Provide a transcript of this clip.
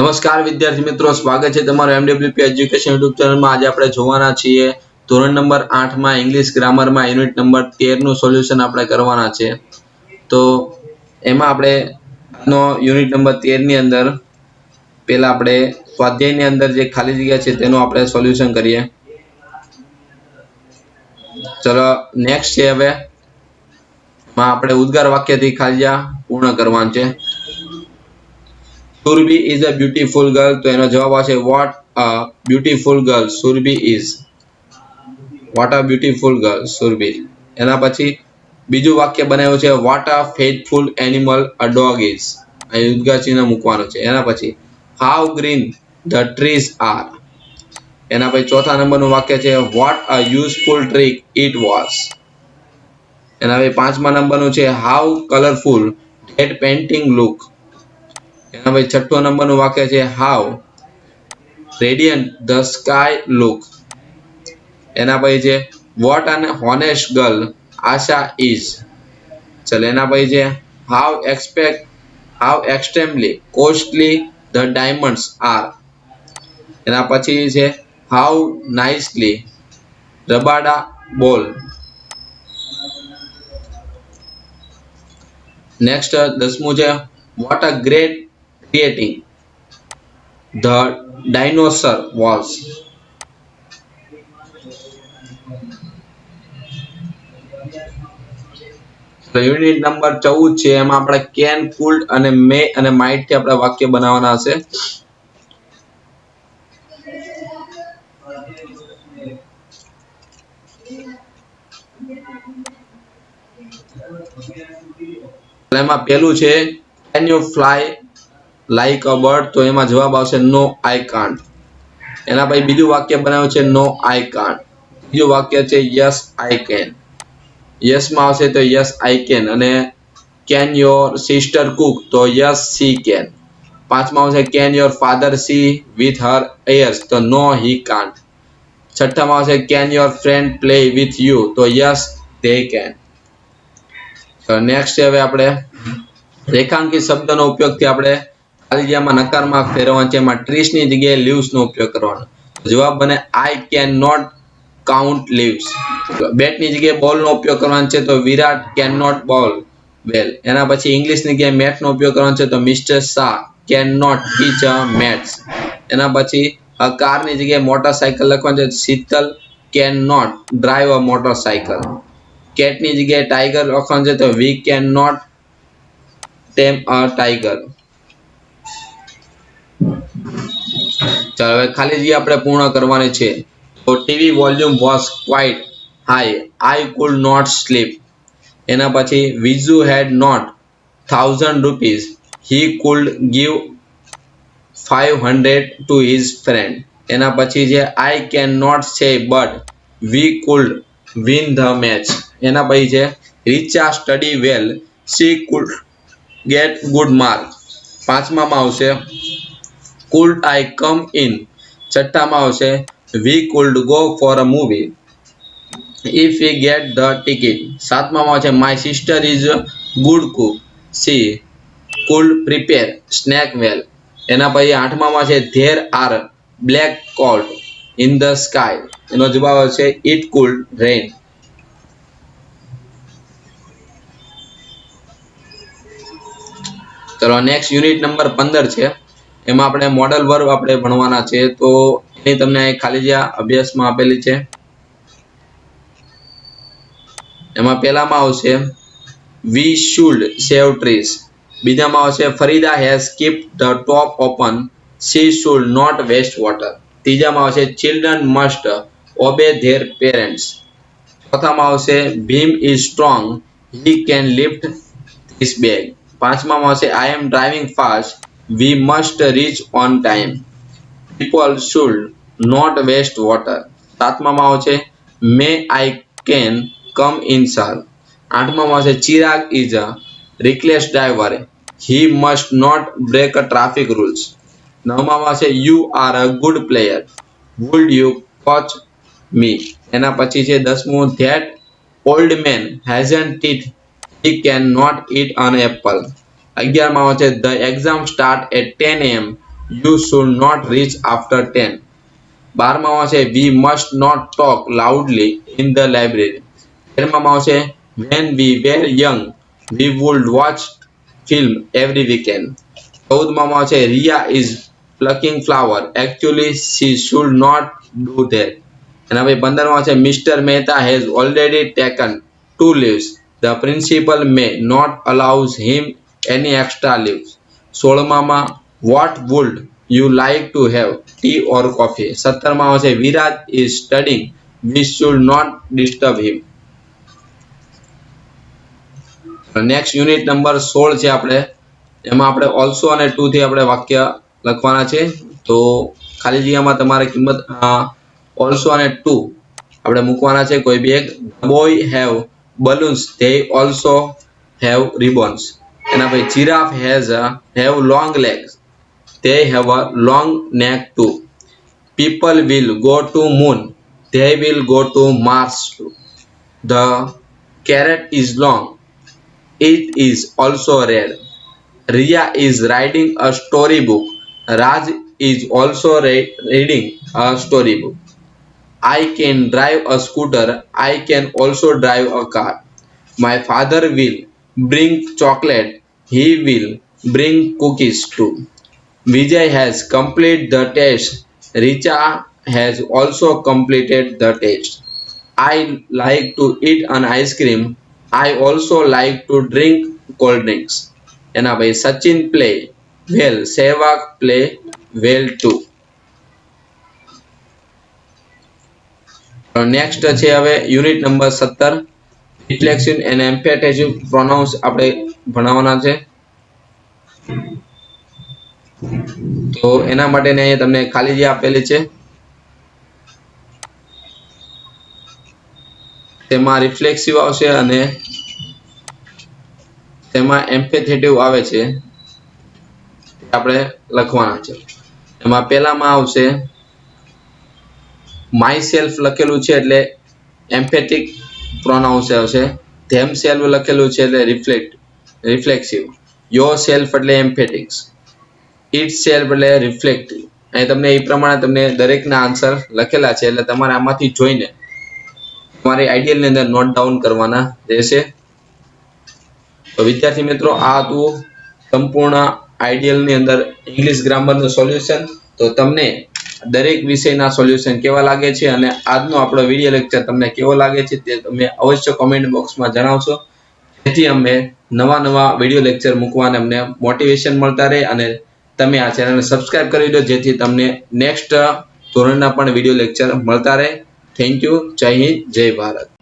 નમસ્કાર વિદ્યાર્થી મિત્રો, સ્વાગત છે તમારું MWP એજ્યુકેશન યુટ્યુબ ચેનલમાં। આજે આપણે જોવાના છીએ ધોરણ નંબર 8 માં ઇંગ્લિશ ગ્રામરમાં યુનિટ નંબર 13 નું સોલ્યુશન આપણે કરવાના છે। તો એમાં આપણે નો યુનિટ નંબર 13 ની અંદર પહેલા આપણે સ્વાધ્યાયની અંદર જે ખાલી જગ્યા છે તેનું આપણે સોલ્યુશન કરીએ। ચલો નેક્સ્ટ છે હવે માં આપણે ઉદ્ગાર વાક્યથી ખાલી જગ્યા પૂર્ણ કરવાનું છે। Surbi is a beautiful girl, તો એનો જવાબ આવશે what a beautiful girl Surbi is। what a beautiful girl Surbi। એના પછી બીજું વાક્ય બનાવ્યું છે what a faithful animal a dog is। અહીં ઉદ્ગાર ચિહ્ન મૂકવાનું છે। એના પછી how green the trees are। એના પછી ચોથા નંબરનું વાક્ય છે what a useful trick it was। એના પછી પાંચમા નંબરનું છે how colorful that painting look। એના પછી છઠ્ઠો નંબરનું વાક્ય છે how radiant the sky look। એના પછી છે what an honest girl Asha is। ચલો એના પછી છે how extremely costly the diamonds are। એના પછી છે how nicely Rabada ball। Next દસમું છે what a great creating the dinosaur was। Unit number 14 છે એમાં આપણે કેન કુલ્ડ અને મે અને માઇટ થી આપણે વાક્ય બનાવવાના હશે। એમાં પહેલું છે can you fly like a bird, તો એમાં જવાબ આવશે no I can't। એના પછી બીજું વાક્ય બનાવ્યું છે no I can't। બીજું વાક્ય છે yes I can। yes માં આવશે તો yes I can અને can your sister cook, તો yes she can। પાંચમા આવશે can your father see with her ears, તો no he can't। છઠ્ઠામાં આવશે can your friend play with you, તો yes they can। નેક્સ્ટ હવે આપણે રેખાંકિત શબ્દનો ઉપયોગથી આપણે ખાલી જગ્યામાં નકારમાં ફેરવવાનું છે। એમાં trees ની જગ્યાએ leaves નો ઉપયોગ કરવાનો। જવાબ બને I can not count leaves। બેટ ની જગ્યાએ બોલ નો ઉપયોગ કરવાનો છે, તો વિરાટ can not bowl well। એના પછી ઇંગ્લિશ ની જગ્યાએ મેથ નો ઉપયોગ કરવાનો છે, તો mister Shah can not teach maths। એના પછી કાર ની જગ્યાએ મોટરસાયકલ લખવાનું છે, Sheetal can not drive a motorcycle। Cat ની જગ્યાએ ટાઈગર લખવાનું છે, તો we can not tame a tiger। ચાલો હવે ખાલી જગ્યા આપણે પૂર્ણ કરવાની છે। તો TV volume was quite high I could not sleep। એના પછી Viju had not 1000 rupees he could give 500 to his friend। એના પછી છે I cannot say but we could win the match। એના પછી છે Richa study well she could get good mark। પાંચમામાં આવશે could I come in। છઠ્ઠામાં આવશે we could go for a movie if we get the ticket। સાતમામાં આવશે my sister is a good cook she could prepare snack well। એના પછી આઠમામાં છે there are black clouds in the sky। એનો જવાબ આવશે it could rain। ચલો next unit number 15 છે એમાં આપણે મોડલ વર્બ આપણે ભણવાના છે। તો એની તમને ખાલી જગ્યા અભ્યાસમાં આપેલી છે। એમાં પહેલામાં આવશે we should save trees। બીજામાં આવશે ફરીદા has kept the top open she should not waste water। ત્રીજામાં આવશે children must obey their parents। ચોથામાં આવશે Bhim is strong he can lift this bag। પાંચમામાં આવશે I am driving fast we must reach on time। people should not waste water। સાતમામાં આવશે may I can come in sir। આઠમામાં આવશે Chirag is a reckless driver he must not break a traffic rules। નવમામાં આવશે you are a good player would you coach me। એના પછી છે દસમું that old man hasn't teeth he cannot eat an apple। 11માં આવશે the exam start at 10 am you should not reach after 10. 12માં છે we must not talk loudly in the library. 13માં છે when we were young we would watch film every weekend. 14માં છે Ria is plucking flower, actually she should not do that. અને હવે 15માં છે Mr. Mehta has already taken 2 leaves, the principal may not allow him any extra leaves. 16માં what would you like to have, tea or coffee. 17માં છે Viraj is studying, we should not disturb him. Next unit number 16 છે આપણે, એમાં આપણે also અને two થી આપણે વાક્ય લખવાના છે. તો ખાલી જગ્યામાં તમારે કિંમત ઓલ્સો અને ટુ આપણે મૂકવાના છે કોઈ બી એક. Boy have balloons, they also have ribbons. એના પછી giraffe have long legs, they have a long neck too. People will go to moon, they will go to Mars too. The carrot is long, it is also red. Ria is writing a storybook, Raj is also reading a storybook. I can drive a scooter, I can also drive a car. My father will bring chocolate, he will bring cookies too. Vijay has completed the test. Richa has also completed the test. I like to eat an ice cream. I also like to drink cold drinks. એના ભાઈ Sachin play well, Sehwag play well too. Next છે હવે unit number 17, રિફ્લેક્સિવ and એમ્ફેટેટિવ pronounce આપણે ભણાવવાના છે. તો એના માટે અહીંયા તમને ખાલી જગ્યા આપેલી છે, તેમાં રિફ્લેક્સિવ આવશે અને તેમાં એમ્ફેટેટિવ આવે છે, આપણે લખવાના છે. એમાં પહેલામાં આવશે માય સેલ્ફ લખેલું છે એટલે એમ્ફેટિક પ્રોનાઉન્સ આવશે. ધેમ સેલ્ફ લખેલું છે એટલે રિફ્લેક્સિવ. યોર સેલ્ફ એટલે એમ્ફેટિક્સ. ઇટ સેલ્ફ એટલે રિફ્લેક્ટિવ. અહીં તમને એ પ્રમાણે તમને દરેકના આન્સર લખેલા છે એટલે તમારે આમાંથી જોઈને તમારી આઈડિયલની અંદર નોટ ડાઉન કરવાના રહેશે. તો વિદ્યાર્થી મિત્રો, આ હતું સંપૂર્ણ આઈડિયલની અંદર ઇંગ્લિશ ગ્રામરનું સોલ્યુશન. તો તમને દરેક વિષયના સોલ્યુશન કેવા લાગે છે અને આજનો આપણો વિડીયો લેક્ચર તમને કેવો લાગે છે તે તમે અવશ્ય કોમેન્ટ બોક્સમાં જણાવશો, જેથી અમે નવા વિડીયો લેક્ચર મૂકવાને અમને મોટિવેશન મળતા રહે અને તમે આ ચેનલને સબસ્ક્રાઇબ કરી દો, જેથી તમને નેક્સ્ટ ધોરણના પણ વિડીયો લેક્ચર મળતા રહે. Thank you. જય હિન્દ, જય ભારત.